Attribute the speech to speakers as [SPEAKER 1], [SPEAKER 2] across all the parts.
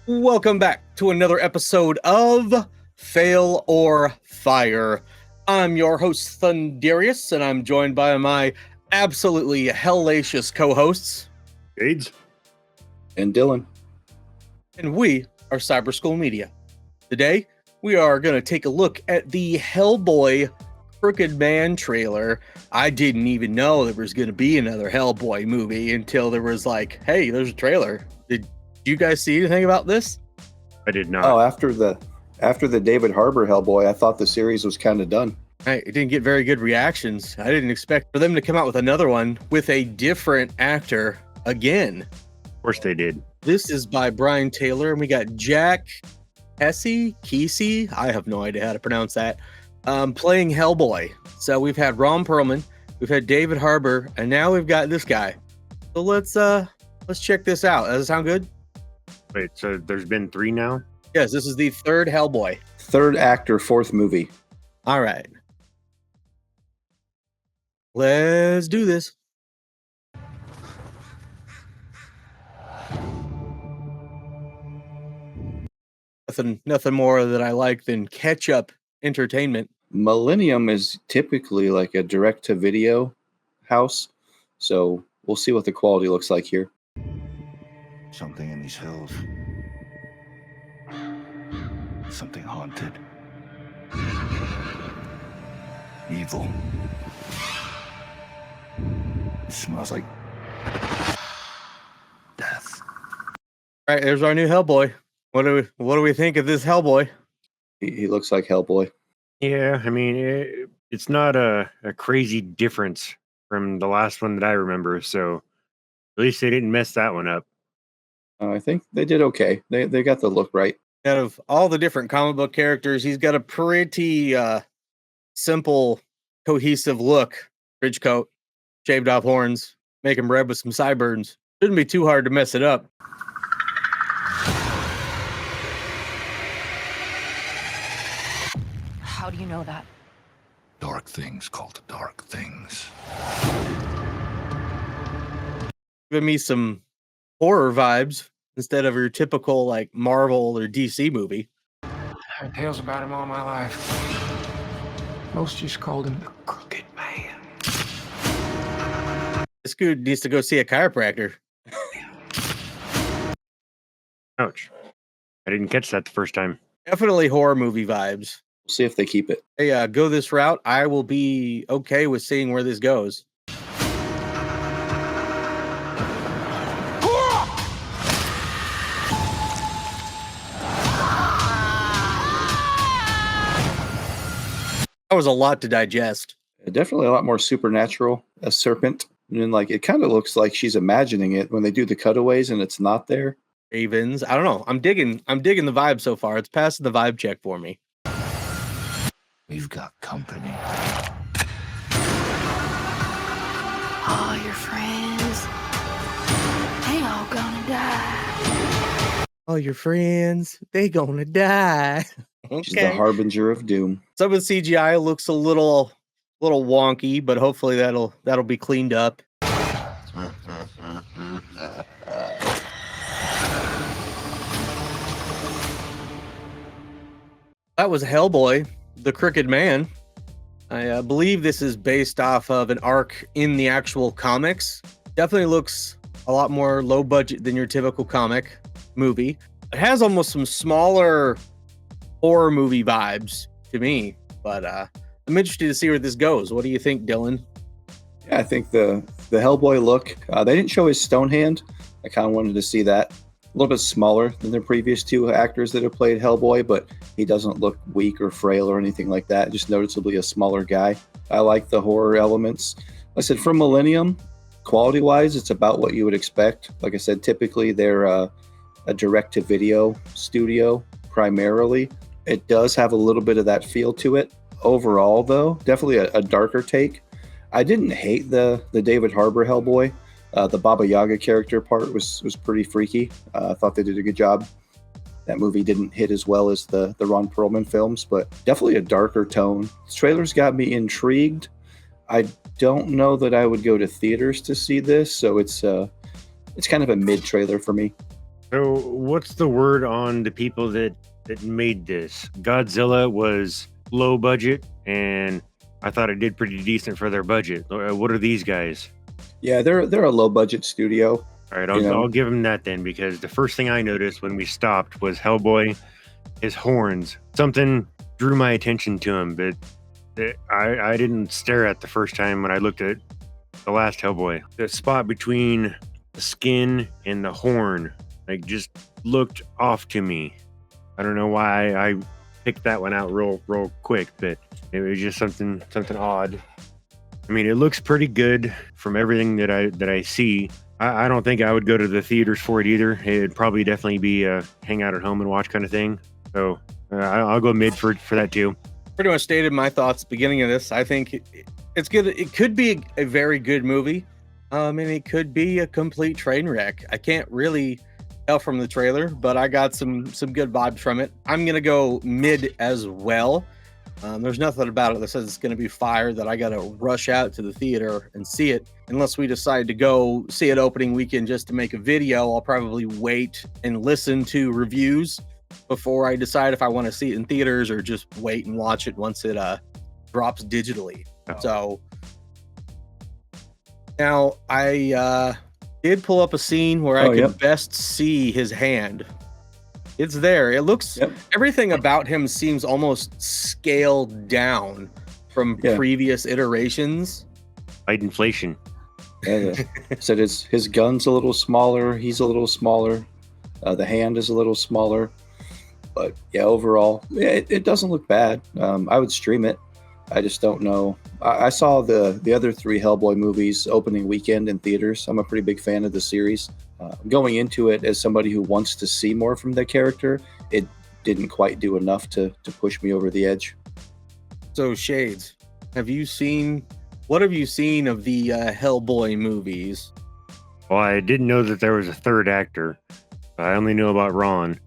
[SPEAKER 1] Welcome back to another episode of Fail or Fire. I'm your host, Thunderius, and I'm joined by my absolutely hellacious co-hosts,
[SPEAKER 2] AIDS
[SPEAKER 3] and Dylan.
[SPEAKER 1] And we are Cyber School Media. Today, we are going to take a look at the Hellboy Crooked Man trailer. I didn't even know there was going to be another Hellboy movie until there was like, hey, there's a trailer. Did you guys see anything about this?
[SPEAKER 2] I did not.
[SPEAKER 3] Oh, after the David Harbour Hellboy, I thought the series was kind of done.
[SPEAKER 1] Right, it didn't get very good reactions. I didn't expect for them to come out with another one with a different actor again.
[SPEAKER 2] Of course they did.
[SPEAKER 1] This is by Brian Taylor, and we got Jack Kesy. I have no idea how to pronounce that. Playing Hellboy. So we've had Ron Perlman, we've had David Harbour, and now we've got this guy. So let's check this out. Does it sound good?
[SPEAKER 2] Wait, so there's been 3 now?
[SPEAKER 1] Yes, this is the third Hellboy.
[SPEAKER 3] Third actor, fourth movie.
[SPEAKER 1] All right. Let's do this. Nothing more that I like than catch-up entertainment.
[SPEAKER 3] Millennium is typically like a direct-to-video house, so we'll see what the quality looks like here.
[SPEAKER 4] Something in these hills. Something haunted. Evil. It smells like death.
[SPEAKER 1] All right, there's our new Hellboy. What do we think of this Hellboy?
[SPEAKER 3] He looks like Hellboy.
[SPEAKER 2] Yeah, I mean, it's not a crazy difference from the last one that I remember, so at least they didn't mess that one up.
[SPEAKER 3] I think they did okay. They got the look right.
[SPEAKER 1] Out of all the different comic book characters, he's got a pretty simple, cohesive look. Ridge coat, shaved off horns, make him red with some sideburns. Shouldn't be too hard to mess it up.
[SPEAKER 5] How do you know that?
[SPEAKER 4] Dark things called dark things.
[SPEAKER 1] Give me some horror vibes instead of your typical like Marvel or DC movie.
[SPEAKER 6] I heard tales about him all my life. Most just called him the Crooked Man.
[SPEAKER 1] This dude needs to go see a chiropractor.
[SPEAKER 2] Ouch. I didn't catch that the first time.
[SPEAKER 1] Definitely horror movie vibes.
[SPEAKER 3] We'll see if they keep it.
[SPEAKER 1] Hey, go this route. I will be okay with seeing where this goes. That was a lot to digest.
[SPEAKER 3] Definitely a lot more supernatural. A serpent. And like it kind of looks like she's imagining it when they do the cutaways and it's not there.
[SPEAKER 1] Ravens. I don't know. I'm digging the vibe so far. It's passing the vibe check for me.
[SPEAKER 4] We've got company.
[SPEAKER 5] All your friends, they all gonna die.
[SPEAKER 1] Oh, your friends, they gonna die.
[SPEAKER 3] She's the harbinger of doom.
[SPEAKER 1] Some of the CGI looks a little wonky, but hopefully that'll be cleaned up. That was Hellboy, the Crooked Man. I believe this is based off of an arc in the actual comics. Definitely looks a lot more low budget than your typical comic movie. It has almost some smaller horror movie vibes to me, but I'm interested to see where this goes. What do you think, Dylan?
[SPEAKER 3] Yeah, I think the Hellboy look. They didn't show his stone hand. I kind of wanted to see that. A little bit smaller than the previous 2 actors that have played Hellboy, but he doesn't look weak or frail or anything like that. Just noticeably a smaller guy. I like the horror elements. Like I said, from Millennium, quality-wise, it's about what you would expect. Like I said, typically they're a direct-to-video studio primarily. It does have a little bit of that feel to it. Overall, though, definitely a darker take. I didn't hate the David Harbour Hellboy. The Baba Yaga character part was pretty freaky. I thought they did a good job. That movie didn't hit as well as the Ron Perlman films, but definitely a darker tone. This trailer's got me intrigued. I don't know that I would go to theaters to see this, so it's kind of a mid trailer for me.
[SPEAKER 2] So, what's the word on the people that made this? Godzilla was low budget, and I thought it did pretty decent for their budget. What are these guys?
[SPEAKER 3] Yeah, they're a low budget studio.
[SPEAKER 2] All right,
[SPEAKER 3] You know.
[SPEAKER 2] I'll give them that then, because the first thing I noticed when we stopped was Hellboy, his horns. Something drew my attention to him, but I didn't stare at the first time when I looked at the last Hellboy. The spot between the skin and the horn, like, just looked off to me. I don't know why I picked that one out real quick, but it was just something odd. I mean, it looks pretty good from everything that I see. I don't think I would go to the theaters for it either. It'd probably definitely be a hang out at home and watch kind of thing. So I'll go mid for that too.
[SPEAKER 1] Pretty much stated my thoughts at the beginning of this. I think it's good. It could be a very good movie, and it could be a complete train wreck. I can't really tell from the trailer, but I got some good vibes from it. I'm gonna go mid as well. There's nothing about it that says it's going to be fire that I got to rush out to the theater and see it. Unless we decide to go see it opening weekend just to make a video, I'll probably wait and listen to reviews before I decide if I want to see it in theaters or just wait and watch it once it drops digitally.
[SPEAKER 2] Oh.
[SPEAKER 1] So now I did pull up a scene where I could best see his hand. It's there. It looks, everything about him seems almost scaled down from previous iterations.
[SPEAKER 2] Fight inflation.
[SPEAKER 3] Yeah, said his gun's a little smaller. He's a little smaller. The hand is a little smaller. But yeah, overall, it doesn't look bad. I would stream it. I just don't know. I saw the other 3 Hellboy movies opening weekend in theaters. I'm a pretty big fan of the series. Going into it as somebody who wants to see more from the character, it didn't quite do enough to push me over the edge.
[SPEAKER 1] So Shades, what have you seen of the Hellboy movies?
[SPEAKER 2] Well, I didn't know that there was a third actor. I only know about Ron.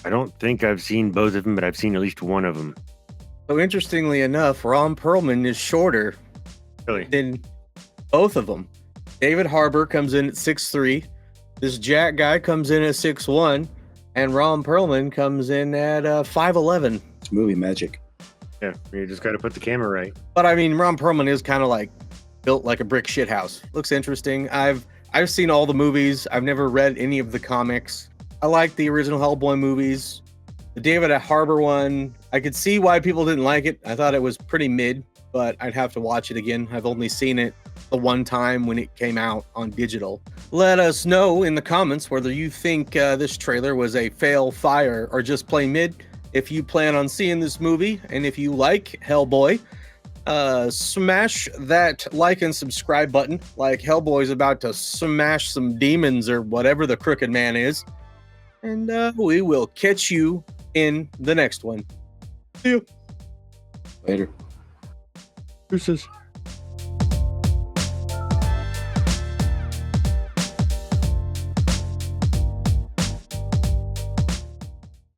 [SPEAKER 2] I don't think I've seen both of them, but I've seen at least one of them.
[SPEAKER 1] So interestingly enough, Ron Perlman is shorter than both of them. David Harbour comes in at 6'3". This Jack guy comes in at 6'1", and Ron Perlman comes in at 5'11".
[SPEAKER 3] It's movie magic.
[SPEAKER 2] Yeah, you just got to put the camera right.
[SPEAKER 1] But I mean, Ron Perlman is kind of like built like a brick shit house. Looks interesting. I've seen all the movies. I've never read any of the comics. I like the original Hellboy movies. The David Harbour one, I could see why people didn't like it. I thought it was pretty mid, but I'd have to watch it again. I've only seen it the one time when it came out on digital. Let us know in the comments whether you think this trailer was a fail, fire, or just plain mid. If you plan on seeing this movie, and if you like Hellboy, smash that like and subscribe button, like Hellboy's about to smash some demons or whatever the Crooked Man is. And we will catch you in the next one. See you.
[SPEAKER 3] Later.
[SPEAKER 2] Deuces.